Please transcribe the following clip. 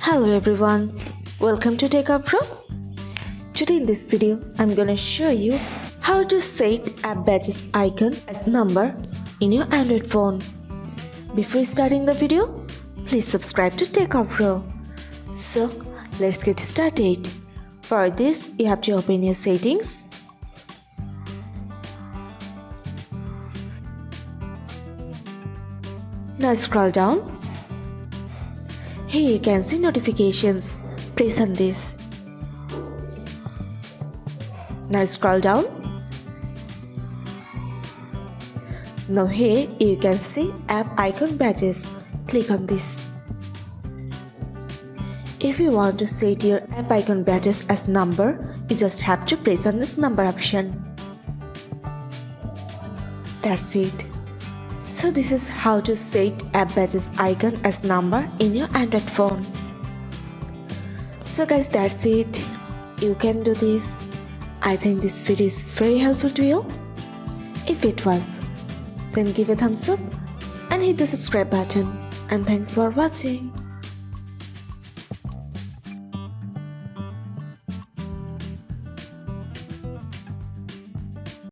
Hello everyone, welcome to Techavro. Today in this video, I'm gonna show you how to set app badges icon as number in your Android phone. Before starting the video, please subscribe to Techavro. So let's get started. For this, you have to open your settings. Now scroll down. Here you can see notifications. Press on this. Now scroll down. Now here you can see app icon badges. Click on this. If you want to set your app icon badges as number, you just have to press on this number option. That's it. So this is how to set app badges icon as number in your Android phone. So guys, that's it. You can do this. I think this video is very helpful to you. If it was, then give a thumbs up and hit the subscribe button. And thanks for watching.